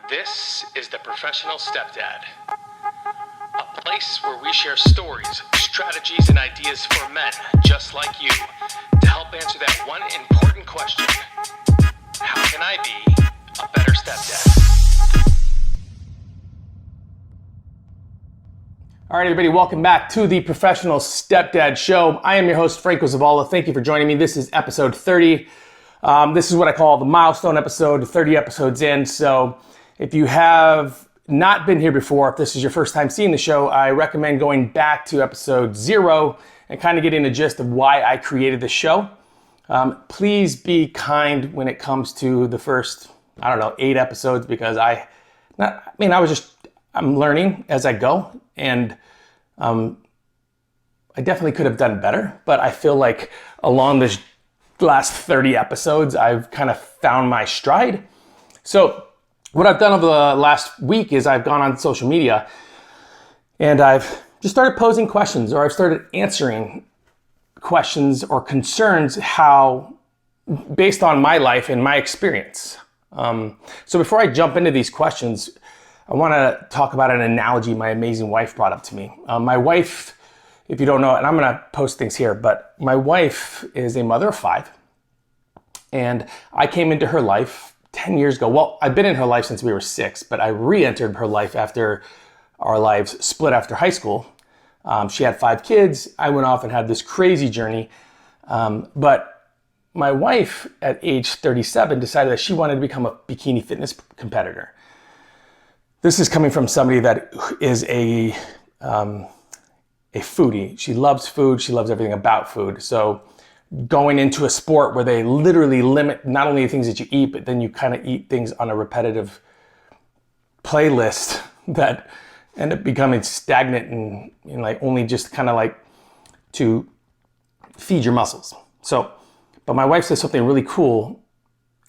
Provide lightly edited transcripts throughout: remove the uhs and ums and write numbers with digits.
This is The Professional Stepdad, a place where we share stories, strategies, and ideas for men just like you to help answer that one important question: how can I be a better stepdad? All right, everybody, welcome back to The Professional Stepdad Show. I am your host, Franco Zavala. Thank you for joining me. This is episode 30. This is what I call the milestone episode, 30 episodes in. So if you have not been here before, if this is your first time seeing the show, I recommend going back to episode 0 and kind of getting a gist of why I created the show. Please be kind when it comes to the first, 8 episodes, because I'm learning as I go, and I definitely could have done better, but I feel like along this last 30 episodes, I've kind of found my stride. So what I've done over the last week is I've gone on social media and I've just started posing questions, or I've started answering questions or concerns based on my life and my experience. So before I jump into these questions, I want to talk about an analogy my amazing wife brought up to me. My wife, if you don't know, and I'm going to post things here, but my wife is a mother of 5, and I came into her life 10 years ago. Well, I've been in her life since we were 6, but I re-entered her life after our lives split after high school. She had 5 kids. I went off and had this crazy journey. But my wife at age 37 decided that she wanted to become a bikini fitness competitor. This is coming from somebody that is a foodie. She loves food. She loves everything about food. So going into a sport where they literally limit not only the things that you eat, but then you kind of eat things on a repetitive playlist that end up becoming stagnant and like only just kind of like to feed your muscles. So, but my wife said something really cool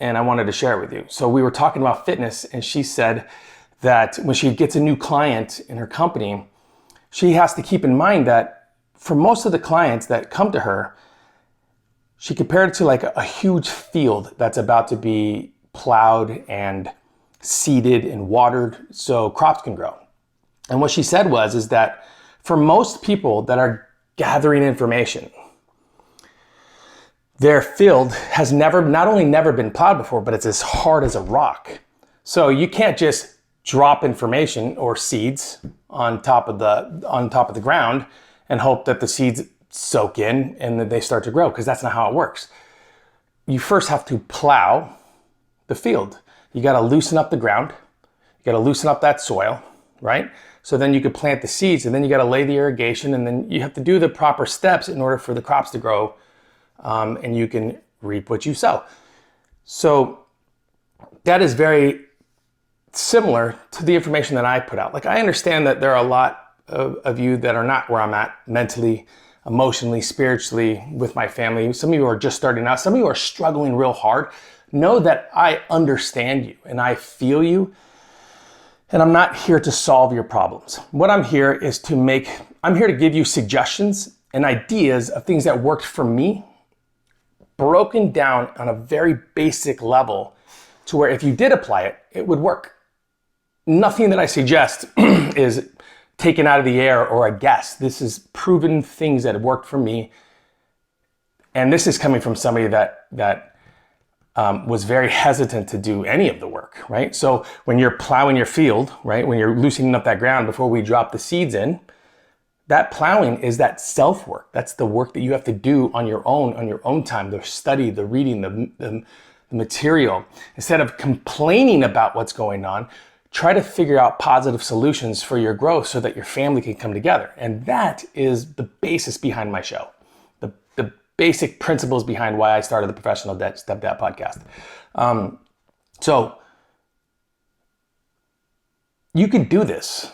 and I wanted to share it with you. So we were talking about fitness, and she said that when she gets a new client in her company, she has to keep in mind that for most of the clients that come to her, she compared it to like a huge field that's about to be plowed and seeded and watered so crops can grow. And what she said is that for most people that are gathering information, their field has not only never been plowed before, but it's as hard as a rock. So you can't just drop information or seeds on top of the ground and hope that the seeds soak in and that they start to grow, because that's not how it works. You first have to plow the field. You got to loosen up the ground. You got to loosen up that soil, right? So then you could plant the seeds, and then you got to lay the irrigation, and then you have to do the proper steps in order for the crops to grow, and you can reap what you sow. So that is very similar to the information that I put out. Like, I understand that there are a lot of you that are not where I'm at mentally, emotionally, spiritually, with my family. Some of you are just starting out. Some of you are struggling real hard. Know that I understand you and I feel you, and I'm not here to solve your problems. What I'm here is I'm here to give you suggestions and ideas of things that worked for me, broken down on a very basic level to where if you did apply it, it would work. Nothing that I suggest is taken out of the air or a guess. This is proven things that have worked for me. And this is coming from somebody that was very hesitant to do any of the work, right? So when you're plowing your field, right, when you're loosening up that ground before we drop the seeds in, that plowing is that self-work. That's the work that you have to do on your own time, the study, the reading, the material. Instead of complaining about what's going on, try to figure out positive solutions for your growth so that your family can come together. And that is the basis behind my show, the basic principles behind why I started the Professional Stepdad podcast. So you can do this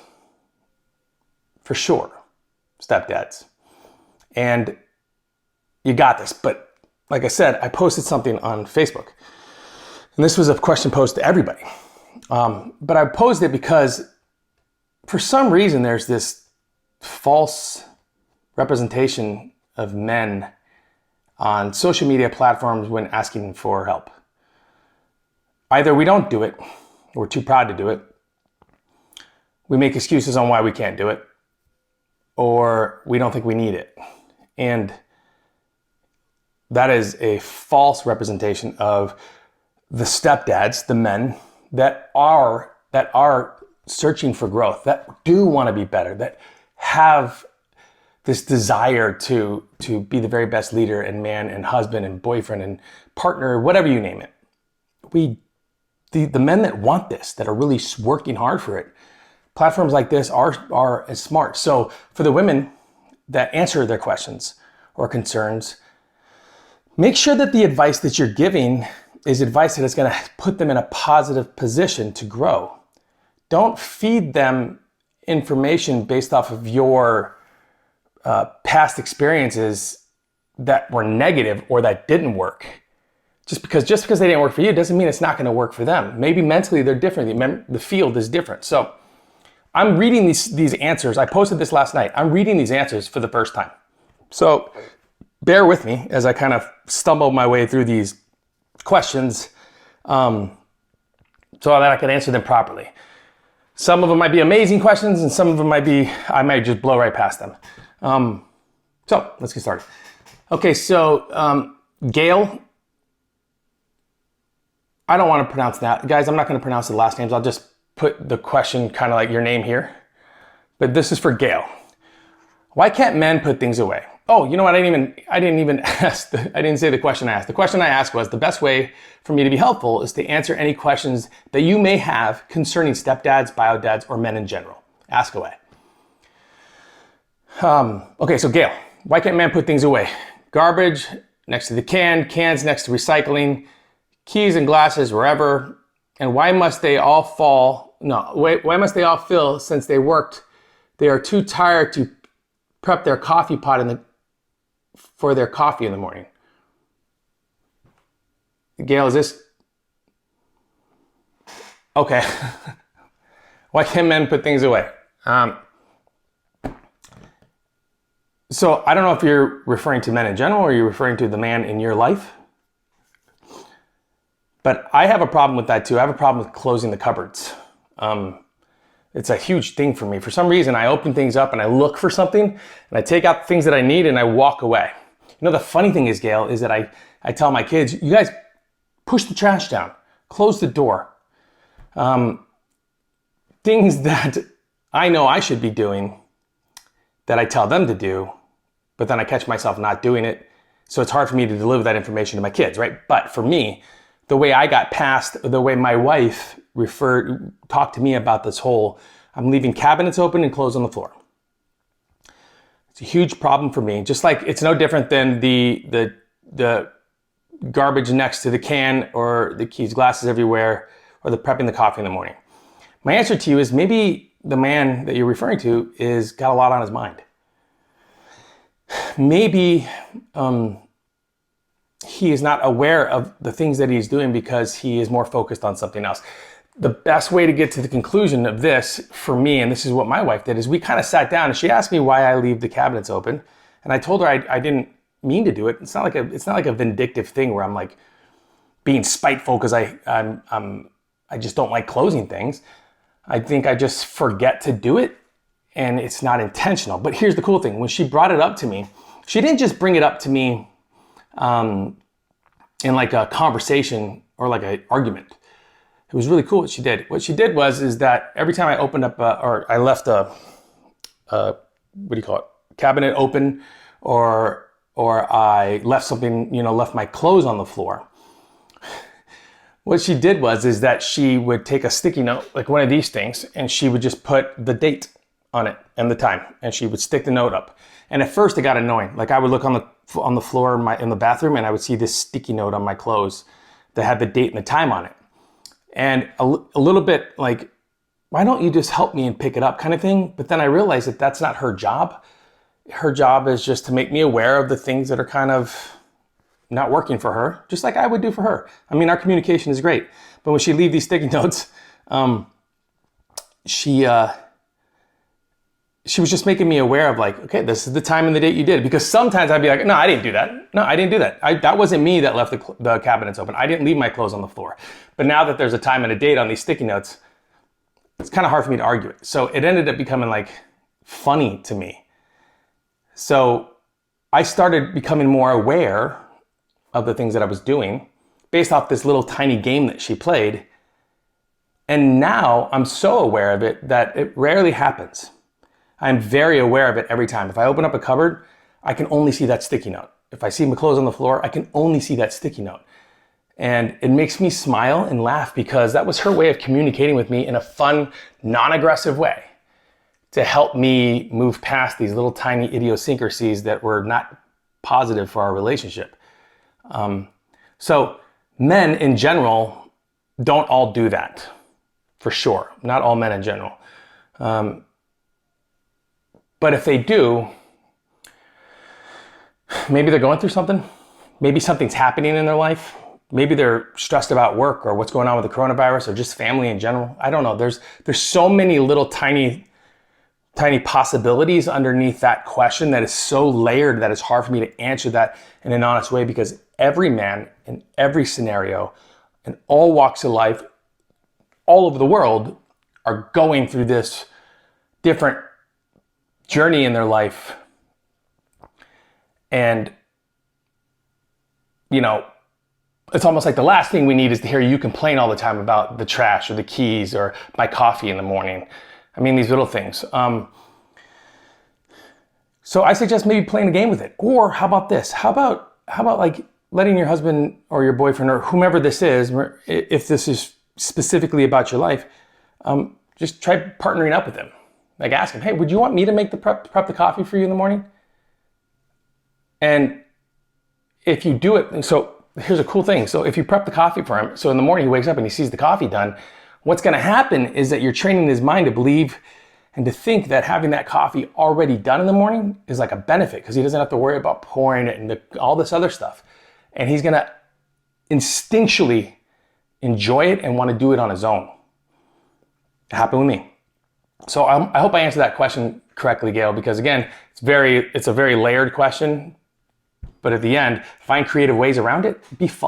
for sure, stepdads. And you got this. But like I said, I posted something on Facebook. And this was a question posed to everybody. But I posed it because for some reason there's this false representation of men on social media platforms when asking for help. Either we don't do it, we're too proud to do it. We make excuses on why we can't do it, or we don't think we need it. And that is a false representation of the stepdads, the men that are searching for growth, that do want to be better, that have this desire to be the very best leader and man and husband and boyfriend and partner, whatever you name it. The men that want this, that are really working hard for it, platforms like this are as smart. So for the women that answer their questions or concerns, make sure that the advice that you're giving is advice that is going to put them in a positive position to grow. Don't feed them information based off of your past experiences that were negative or that didn't work. Just because they didn't work for you doesn't mean it's not going to work for them. Maybe mentally they're different. The field is different. So I'm reading these answers. I posted this last night. I'm reading these answers for the first time. So bear with me as I kind of stumble my way through these questions so that I can answer them properly. Some of them might be amazing questions and some of them I might just blow right past them. So let's get started. Okay, so Gail, I don't want to pronounce that. Guys, I'm not going to pronounce the last names. I'll just put the question kind of like your name here. But this is for Gail. Why can't men put things away? Oh, you know what? I didn't even ask. I didn't say the question I asked. The question I asked was, the best way for me to be helpful is to answer any questions that you may have concerning stepdads, bio-dads, or men in general. Ask away. Okay, so Gail, why can't men put things away? Garbage next to the cans next to recycling, keys and glasses wherever. And why must they all why must they all fill since they worked? They are too tired to prep their coffee pot for their coffee in the morning. Gail, is this? Okay. Why can't men put things away? So I don't know if you're referring to men in general or you're referring to the man in your life. But I have a problem with that too. I have a problem with closing the cupboards. It's a huge thing for me. For some reason, I open things up and I look for something and I take out things that I need and I walk away. You know, the funny thing is, Gail, is that I tell my kids, you guys push the trash down, close the door. Things that I know I should be doing that I tell them to do, but then I catch myself not doing it. So it's hard for me to deliver that information to my kids, right? But for me, the way I got past, the way my wife talked to me about this whole, I'm leaving cabinets open and clothes on the floor. It's a huge problem for me. Just like it's no different than the garbage next to the can or the keys, glasses everywhere, or the prepping the coffee in the morning. My answer to you is maybe the man that you're referring to is got a lot on his mind. Maybe he is not aware of the things that he's doing because he is more focused on something else. The best way to get to the conclusion of this for me, and this is what my wife did, is we kind of sat down and she asked me why I leave the cabinets open. And I told her I didn't mean to do it. It's not like a vindictive thing where I'm like being spiteful because I just don't like closing things. I think I just forget to do it and it's not intentional. But here's the cool thing. When she brought it up to me, she didn't just bring it up to me in like a conversation or like an argument. It was really cool what she did. What she did is that every time I opened up or I left a cabinet open or I left something, left my clothes on the floor. What she did is that she would take a sticky note, like one of these things, and she would just put the date on it and the time, and she would stick the note up. And at first it got annoying. Like I would look on the floor in the bathroom and I would see this sticky note on my clothes that had the date and the time on it. And a little bit like, why don't you just help me and pick it up kind of thing? But then I realized that that's not her job. Her job is just to make me aware of the things that are kind of not working for her, just like I would do for her. I mean, our communication is great. But when she leaves these sticky notes, she she was just making me aware of like, okay, this is the time and the date you did. Because sometimes I'd be like, no, I didn't do that. No, I didn't do that. That wasn't me that left the cabinets open. I didn't leave my clothes on the floor. But now that there's a time and a date on these sticky notes, it's kind of hard for me to argue it. So it ended up becoming like funny to me. So I started becoming more aware of the things that I was doing based off this little tiny game that she played. And now I'm so aware of it that it rarely happens. I'm very aware of it every time. If I open up a cupboard, I can only see that sticky note. If I see my clothes on the floor, I can only see that sticky note. And it makes me smile and laugh because that was her way of communicating with me in a fun, non-aggressive way to help me move past these little tiny idiosyncrasies that were not positive for our relationship. So men in general don't all do that, for sure. Not all men in general. But if they do, maybe they're going through something. Maybe something's happening in their life. Maybe they're stressed about work or what's going on with the coronavirus or just family in general. I don't know. There's so many little tiny possibilities underneath that question that is so layered that it's hard for me to answer that in an honest way, because every man in every scenario in all walks of life all over the world are going through this different journey in their life. And, you know, it's almost like the last thing we need is to hear you complain all the time about the trash or the keys or my coffee in the morning. I mean, these little things. So I suggest maybe playing a game with it. Or how about this? How about like letting your husband or your boyfriend or whomever this is, if this is specifically about your life, just try partnering up with them. Like ask him, hey, would you want me to make prep the coffee for you in the morning? And if you do it, and so here's a cool thing. So if you prep the coffee for him, so in the morning he wakes up and he sees the coffee done, what's gonna happen is that you're training his mind to believe and to think that having that coffee already done in the morning is like a benefit because he doesn't have to worry about pouring it and all this other stuff. And he's gonna instinctually enjoy it and wanna do it on his own. It happened with me. So I hope I answered that question correctly, Gail, because again, it's a very layered question, but at the end, find creative ways around it,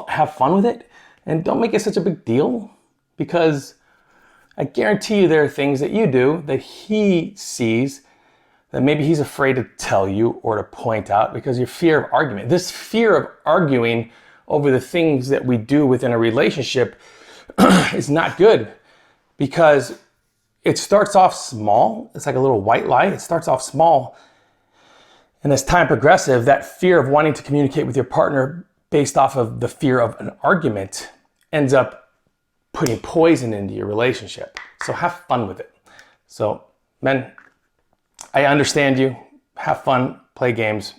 have fun with it, and don't make it such a big deal, because I guarantee you there are things that you do that he sees that maybe he's afraid to tell you or to point out because your fear of argument. This fear of arguing over the things that we do within a relationship is not good, because it starts off small. It's like a little white lie. It starts off small. And as time progresses, that fear of wanting to communicate with your partner based off of the fear of an argument ends up putting poison into your relationship. So have fun with it. So men, I understand you. Have fun, play games.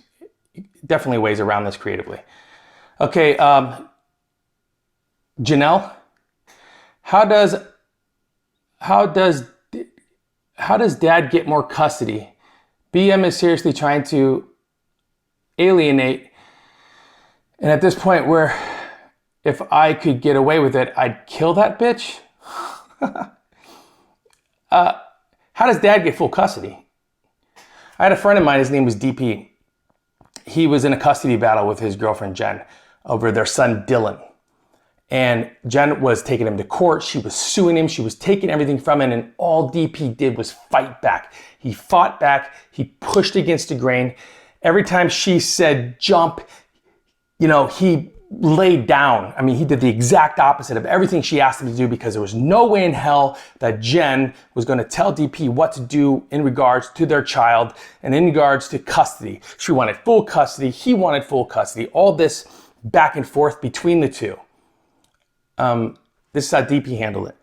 Definitely ways around this creatively. Okay, Jennelle, how does dad get more custody? BM is seriously trying to alienate. And at this point where if I could get away with it, I'd kill that bitch. How does dad get full custody? I had a friend of mine, his name was DP. He was in a custody battle with his girlfriend, Jen, over their son, Dylan. And Jen was taking him to court. She was suing him. She was taking everything from him. And all DP did was fight back. He fought back. He pushed against the grain. Every time she said jump, he laid down. I mean, he did the exact opposite of everything she asked him to do, because there was no way in hell that Jen was going to tell DP what to do in regards to their child and in regards to custody. She wanted full custody. He wanted full custody. All this back and forth between the two. This is how DP handled it.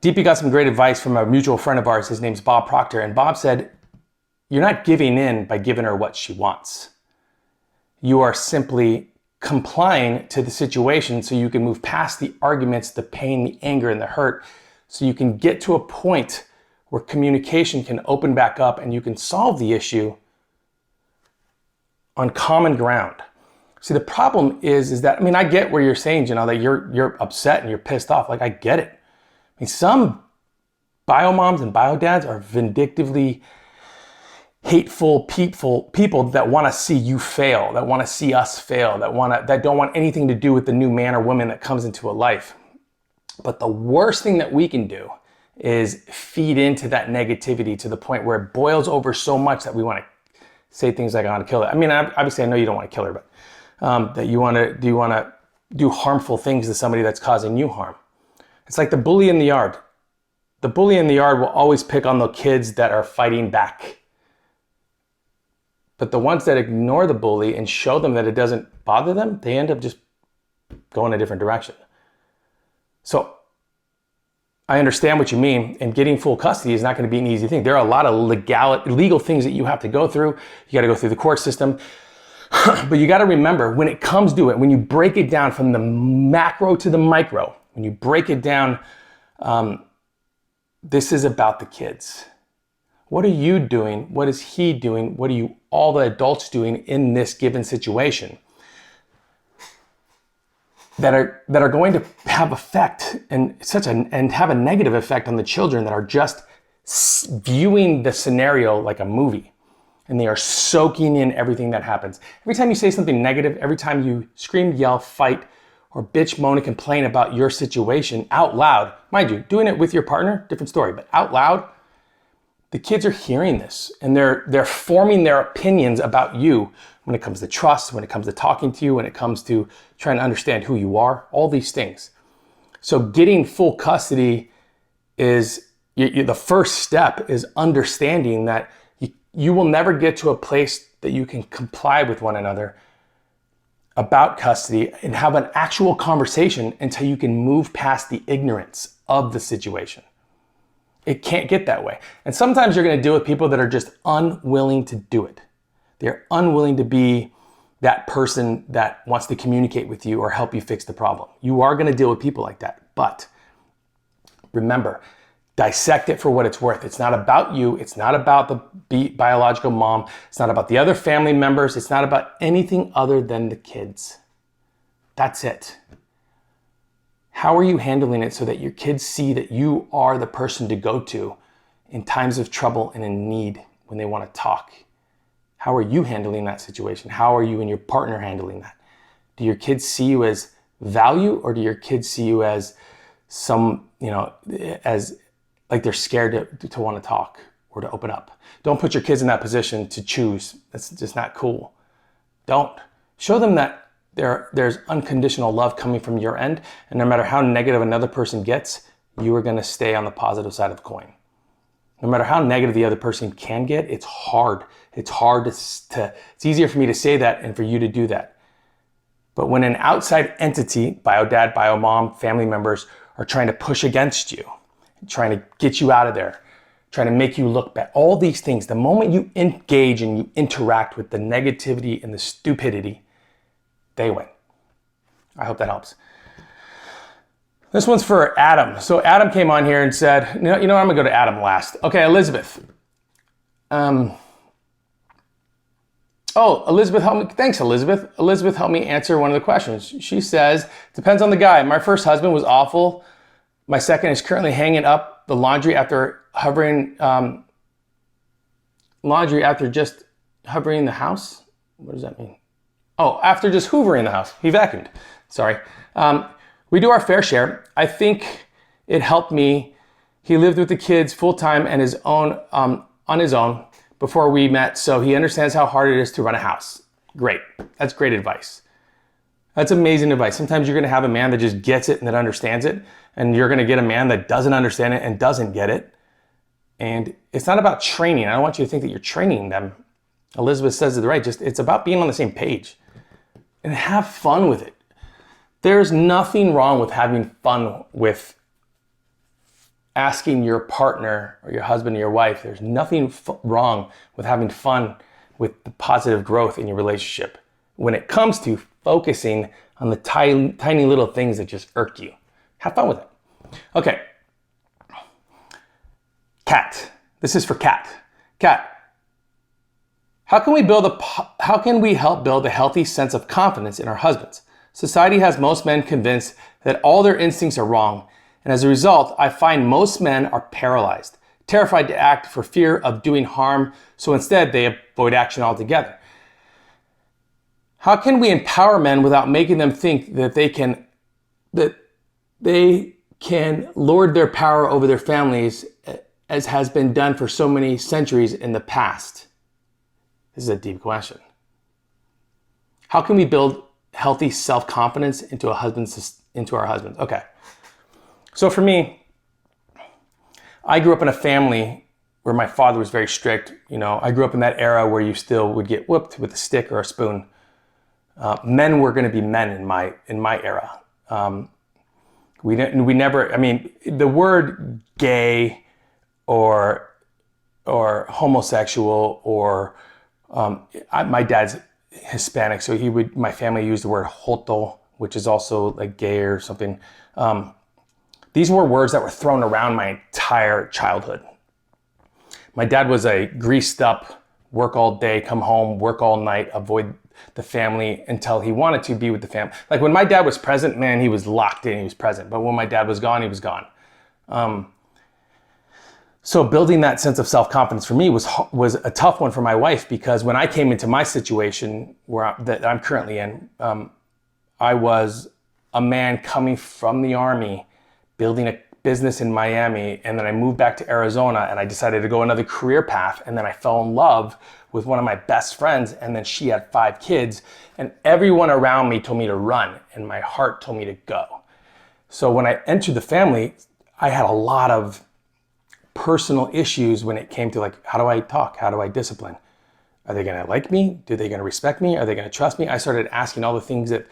DP got some great advice from a mutual friend of ours. His name's Bob Proctor. And Bob said, you're not giving in by giving her what she wants. You are simply complying to the situation so you can move past the arguments, the pain, the anger, and the hurt, so you can get to a point where communication can open back up and you can solve the issue on common ground. See, the problem is that, I get where you're saying, that you're upset and you're pissed off. Like, I get it. Some bio moms and bio dads are vindictively hateful people that want to see you fail, that want to see us fail, that don't want anything to do with the new man or woman that comes into a life. But the worst thing that we can do is feed into that negativity to the point where it boils over so much that we want to say things like, I want to kill her. I mean, obviously I know you don't want to kill her, but that you want to do harmful things to somebody that's causing you harm. It's like the bully in the yard. The bully in the yard will always pick on the kids that are fighting back. But the ones that ignore the bully and show them that it doesn't bother them, they end up just going a different direction. So I understand what you mean, and getting full custody is not going to be an easy thing. There are a lot of legal things that you have to go through. You got to go through the court system. But you got to remember, when it comes to it, when you break it down from the macro to the micro, when you break it down, this is about the kids. What are you doing? What is he doing? What are all the adults doing in this given situation that are going to have effect and have a negative effect on the children that are just viewing the scenario like a movie, and they are soaking in everything that happens. Every time you say something negative, every time you scream, yell, fight, or bitch, moan, and complain about your situation out loud, mind you, doing it with your partner, different story, but out loud, the kids are hearing this, and they're forming their opinions about you when it comes to trust, when it comes to talking to you, when it comes to trying to understand who you are, all these things. So getting full custody is the first step, is understanding that you will never get to a place that you can comply with one another about custody and have an actual conversation until you can move past the ignorance of the situation. It can't get that way. And sometimes you're going to deal with people that are just unwilling to do it. They're unwilling to be that person that wants to communicate with you or help you fix the problem. You are going to deal with people like that. But remember, dissect it for what it's worth. It's not about you. It's not about the biological mom. It's not about the other family members. It's not about anything other than the kids. That's it. How are you handling it so that your kids see that you are the person to go to in times of trouble and in need when they want to talk? How are you handling that situation? How are you and your partner handling that? Do your kids see you as value, or do your kids see you as as like they're scared to want to talk or to open up? Don't put your kids in that position to choose. That's just not cool. Don't. Show them that there's unconditional love coming from your end, and no matter how negative another person gets, you are going to stay on the positive side of the coin. No matter how negative the other person can get, it's hard. It's hard to it's easier for me to say that and for you to do that. But when an outside entity, bio dad, bio mom, family members, are trying to push against you, trying to get you out of there, trying to make you look bad, all these things, the moment you engage and you interact with the negativity and the stupidity, they win. I hope that helps. This one's for Adam. So Adam came on here and said, I'm going to go to Adam last. Okay, Elizabeth. Elizabeth helped me. Thanks, Elizabeth. Elizabeth helped me answer one of the questions. She says, depends on the guy. My first husband was awful. My second is currently hanging up the laundry after just hovering the house. What does that mean? Oh, after just hoovering the house. He vacuumed. Sorry. We do our fair share. I think it helped me. He lived with the kids full time and on his own before we met, so he understands how hard it is to run a house. Great. That's great advice. That's amazing advice. Sometimes you're going to have a man that just gets it and that understands it, and you're going to get a man that doesn't understand it and doesn't get it. And it's not about training. I don't want you to think that you're training them. Elizabeth says it right. It's about being on the same page and have fun with it. There's nothing wrong with having fun with asking your partner or your husband or your wife. There's nothing wrong with having fun with the positive growth in your relationship when it comes to focusing on the tiny little things that just irk you. Have fun with it. Okay. Kat. This is for Kat. Kat. How can we help build a healthy sense of confidence in our husbands? Society has most men convinced that all their instincts are wrong, and as a result, I find most men are paralyzed, terrified to act for fear of doing harm, so instead they avoid action altogether. How can we empower men without making them think that they can lord their power over their families, as has been done for so many centuries in the past? This is a deep question. How can we build healthy self-confidence into our husbands? Okay. So for me, I grew up in a family where my father was very strict. I grew up in that era where you still would get whooped with a stick or a spoon. Men were going to be men in my era. We never. I mean, the word gay or homosexual or my dad's Hispanic, so my family used the word joto, which is also like gay or something. These were words that were thrown around my entire childhood. My dad was a greased up, work all day, come home, work all night, avoid the family until he wanted to be with the family. Like when my dad was present, man, he was locked in, he was present. But when my dad was gone, he was gone. So building that sense of self-confidence for me was a tough one for my wife, because when I came into my situation that I'm currently in, I was a man coming from the Army, building a business in Miami, and then I moved back to Arizona and I decided to go another career path, and then I fell in love with one of my best friends, and then she had 5 kids, and everyone around me told me to run and my heart told me to go. So when I entered the family, I had a lot of personal issues when it came to like, how do I talk? How do I discipline? Are they going to like me? Are they going to respect me? Are they going to trust me? I started asking all the things that,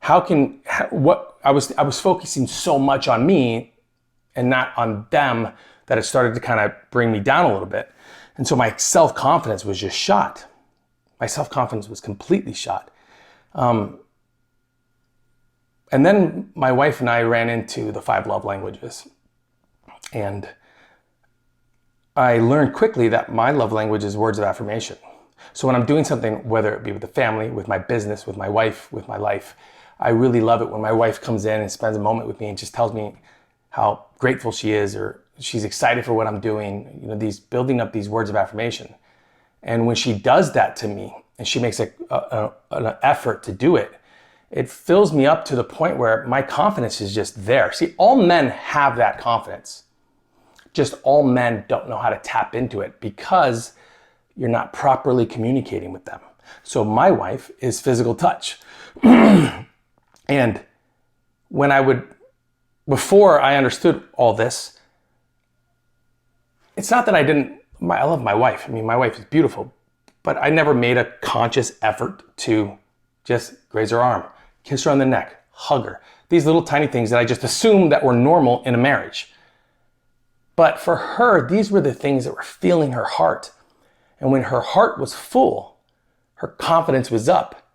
I was focusing so much on me and not on them that it started to kind of bring me down a little bit. And so my self-confidence was just shot. My self-confidence was completely shot. And then my wife and I ran into the 5 love languages. And I learned quickly that my love language is words of affirmation. So when I'm doing something, whether it be with the family, with my business, with my wife, with my life, I really love it when my wife comes in and spends a moment with me and just tells me how grateful she is, or she's excited for what I'm doing, these building up these words of affirmation. And when she does that to me and she makes an effort to do it, it fills me up to the point where my confidence is just there. See, all men have that confidence. Just all men don't know how to tap into it because you're not properly communicating with them. So my wife is physical touch. And before I understood all this, it's not that I love my wife. I mean, my wife is beautiful, but I never made a conscious effort to just graze her arm, kiss her on the neck, hug her. These little tiny things that I just assumed that were normal in a marriage. But for her, these were the things that were filling her heart. And when her heart was full, her confidence was up.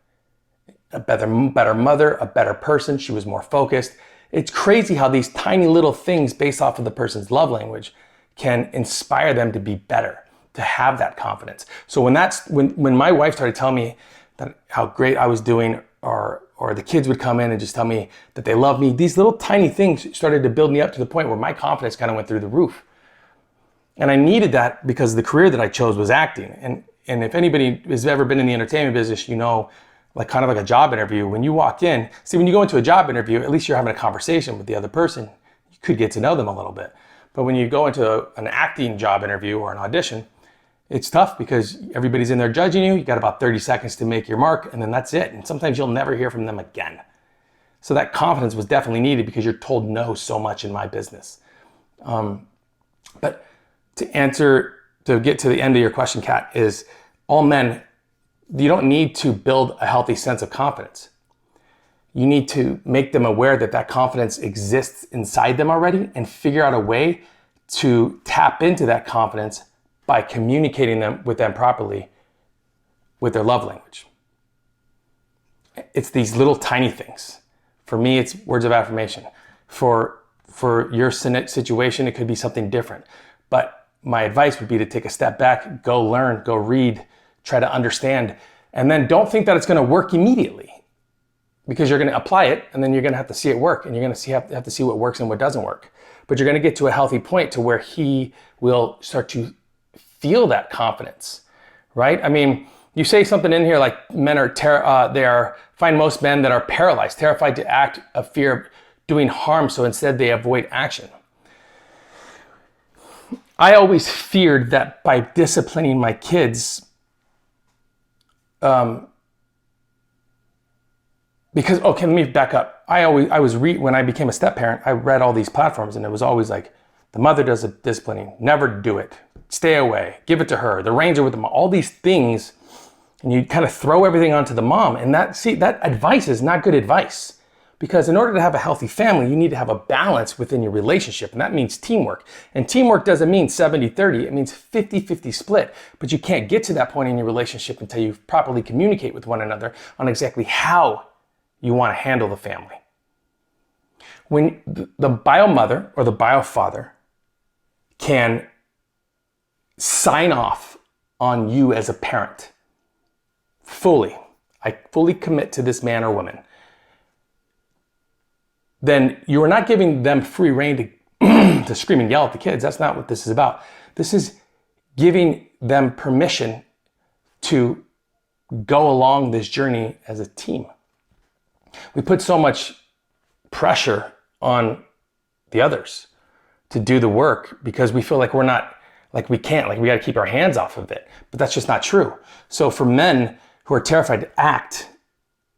A better mother, a better person. She was more focused. It's crazy how these tiny little things based off of the person's love language can inspire them to be better, to have that confidence. So when my wife started telling me that how great I was doing, or the kids would come in and just tell me that they love me, these little tiny things started to build me up to the point where my confidence kind of went through the roof. And I needed that because the career that I chose was acting. And if anybody has ever been in the entertainment business, like kind of like a job interview, when you walk in, when you go into a job interview, at least you're having a conversation with the other person. You could get to know them a little bit. But when you go into an acting job interview or an audition, it's tough because everybody's in there judging you. You got about 30 seconds to make your mark, and then that's it. And sometimes you'll never hear from them again. So that confidence was definitely needed because you're told no so much in my business. But to get to the end of your question, Kat, is all men, you don't need to build a healthy sense of confidence. You need to make them aware that that confidence exists inside them already and figure out a way to tap into that confidence by communicating with them properly with their love language. It's these little tiny things. For me, it's words of affirmation. For your situation, it could be something different. But my advice would be to take a step back, go learn, go read, try to understand, and then don't think that it's going to work immediately, because you're going to apply it and then you're going to have to see it work, and you're going to have to see what works and what doesn't work. but you're going to get to a healthy point to where he will start to feel that confidence, right? I mean, you say something in here like men are find most men that are paralyzed, terrified to act, of fear of doing harm, so instead they avoid action. I always feared that by disciplining my kids, because, okay, let me back up. When I became a step parent, I read all these platforms and it was always like, the mother does the disciplining, never do it, stay away, give it to her, the reins are with the mom, all these things. And you kind of throw everything onto the mom. And that advice is not good advice, because in order to have a healthy family, you need to have a balance within your relationship. And that means teamwork. And teamwork doesn't mean 70-30. It means 50-50 split. But you can't get to that point in your relationship until you properly communicate with one another on exactly how you want to handle the family. When the bio mother or the bio father can sign off on you as a parent, I fully commit to this man or woman, then you are not giving them free rein to scream and yell at the kids. That's not what this is about. This is giving them permission to go along this journey as a team. We put so much pressure on the others to do the work because we feel like we got to keep our hands off of it. But that's just not true. So for men who are terrified to act,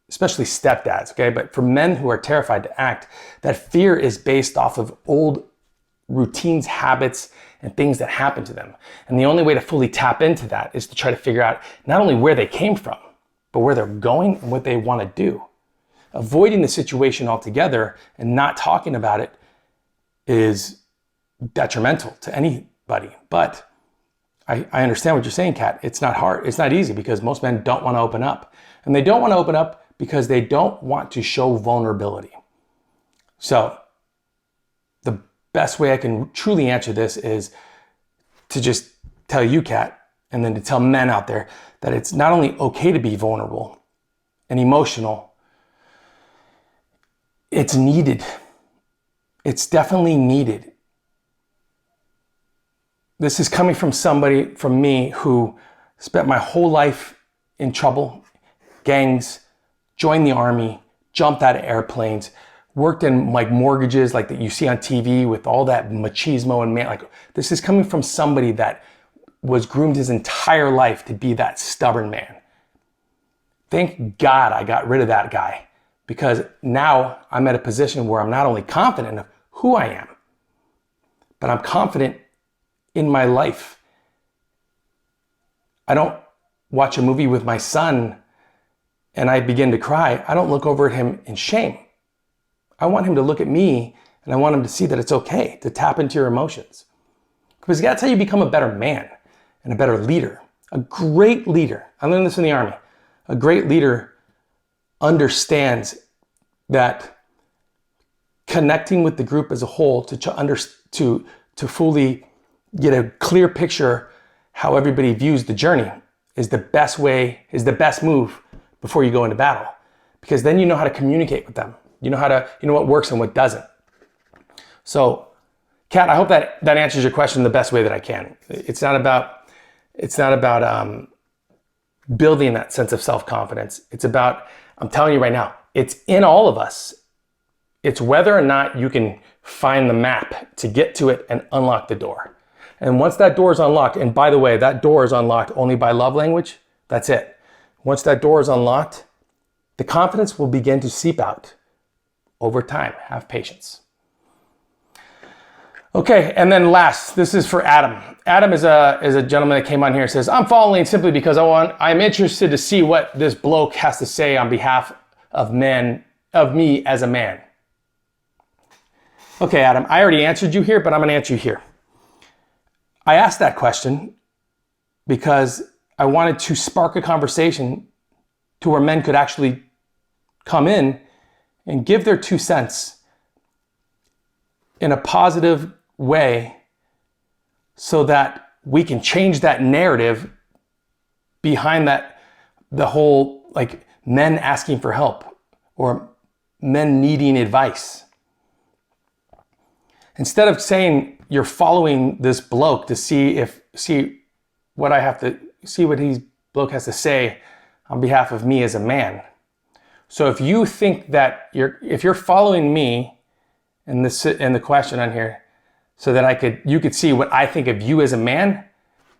especially stepdads, okay? But for men who are terrified to act, that fear is based off of old routines, habits, and things that happen to them. And the only way to fully tap into that is to try to figure out not only where they came from, but where they're going and what they want to do. Avoiding the situation altogether and not talking about it is detrimental to anybody. But I understand what you're saying, Kat. It's not hard. It's not easy because most men don't want to open up. And they don't want to open up because they don't want to show vulnerability. So the best way I can truly answer this is to just tell you, Kat, and then to tell men out there that it's not only okay to be vulnerable and emotional, it's needed. It's definitely needed. This is coming from me who spent my whole life in trouble, gangs, joined the army, jumped out of airplanes, worked in like mortgages like that you see on TV with all that machismo and this is coming from somebody that was groomed his entire life to be that stubborn man. Thank God I got rid of that guy, because now I'm at a position where I'm not only confident of who I am, but I'm confident in my life. I don't watch a movie with my son and I begin to cry. I don't look over at him in shame. I want him to look at me and I want him to see that it's okay to tap into your emotions. Because that's how you become a better man and a better leader. A great leader, I learned this in the Army, a great leader understands that connecting with the group as a whole to fully get a clear picture how everybody views the journey is the best move before you go into battle. Because then you know how to communicate with them. You know what works and what doesn't. So, Kat, I hope that answers your question the best way that I can. It's not about building that sense of self-confidence. It's about, I'm telling you right now, it's in all of us. It's whether or not you can find the map to get to it and unlock the door. And once that door is unlocked, and by the way, that door is unlocked only by love language, that's it. Once that door is unlocked, the confidence will begin to seep out over time. Have patience. Okay, and then last, this is for Adam. Adam is a gentleman that came on here and says, I'm following simply because I'm interested to see what this bloke has to say on behalf of me as a man. Okay, Adam, I already answered you here, but I'm gonna answer you here. I asked that question because I wanted to spark a conversation to where men could actually come in and give their 2 cents in a positive way so that we can change that narrative behind the whole men asking for help or men needing advice. Instead of saying you're following this bloke to see what bloke has to say on behalf of me as a man. So if you think that if you're following me in the question on here, so that you could see what I think of you as a man,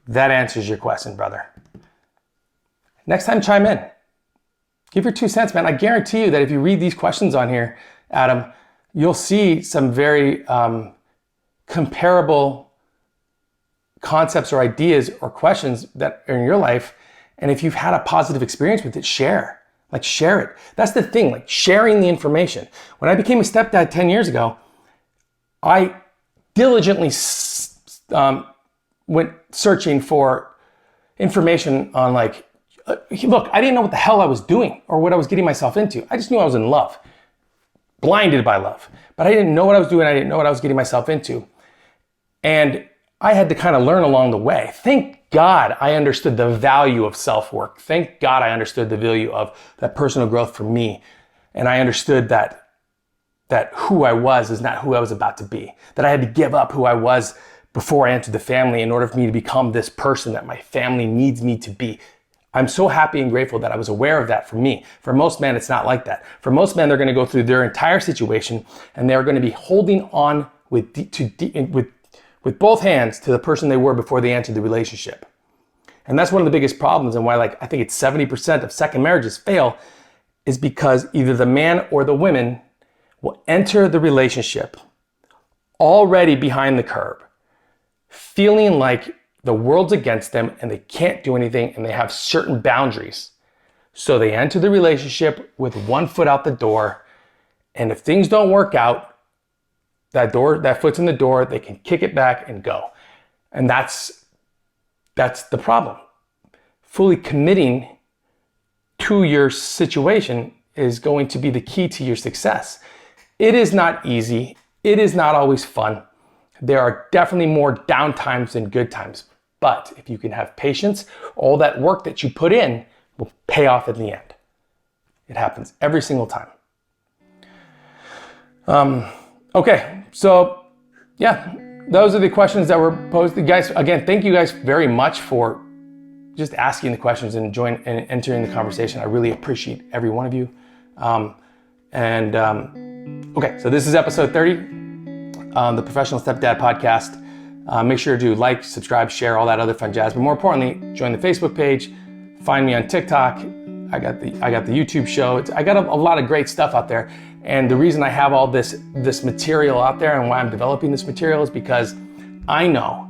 that answers your question, brother. Next time, chime in. Give your 2 cents, man. I guarantee you that if you read these questions on here, Adam, you'll see some very comparable concepts or ideas or questions that are in your life. And if you've had a positive experience with it, share it. That's the thing, like sharing the information. When I became a stepdad 10 years ago, I diligently went searching for information on look, I didn't know what the hell I was doing or what I was getting myself into. I just knew I was in love, blinded by love. But I didn't know what I was doing. I didn't know what I was getting myself into. And I had to kind of learn along the way. Thank God I understood the value of self-work. Thank God I understood the value of that personal growth for me. And I understood that who I was is not who I was about to be. That I had to give up who I was before I entered the family in order for me to become this person that my family needs me to be. I'm so happy and grateful that I was aware of that for me. For most men, it's not like that. For most men, they're going to go through their entire situation and they're going to be holding on with both hands to the person they were before they entered the relationship. And that's one of the biggest problems, and why I think it's 70% of second marriages fail, is because either the man or the women will enter the relationship already behind the curve, feeling like the world's against them and they can't do anything and they have certain boundaries. So they enter the relationship with one foot out the door, and if things don't work out, that foot's in the door, they can kick it back and go. And that's the problem. Fully committing to your situation is going to be the key to your success. It is not easy. It is not always fun. There are definitely more down times than good times. But if you can have patience, all that work that you put in will pay off in the end. It happens every single time. Okay, so yeah, those are the questions that were posed. Guys, again, thank you guys very much for just asking the questions and entering the conversation. I really appreciate every one of you. Okay, so this is episode 30, the Professional Stepdad Podcast. Make sure to like, subscribe, share, all that other fun jazz. But more importantly, join the Facebook page. Find me on TikTok. I got the YouTube show. I got a lot of great stuff out there. And the reason I have all this material out there and why I'm developing this material is because I know.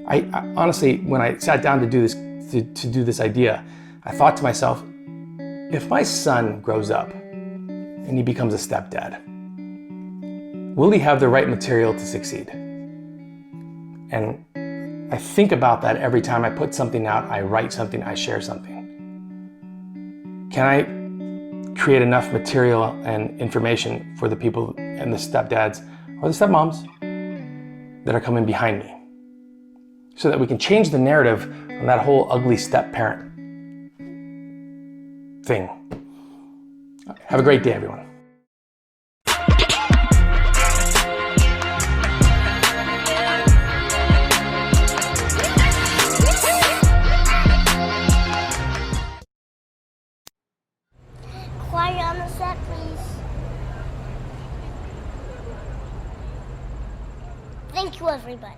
I honestly, when I sat down to do this idea, I thought to myself, if my son grows up and he becomes a stepdad, will he have the right material to succeed? And I think about that every time I put something out, I write something, I share something. Can I create enough material and information for the people and the stepdads or the stepmoms that are coming behind me, so that we can change the narrative on that whole ugly step-parent thing? Have a great day, everyone. Quiet on the set, please. Thank you, everybody.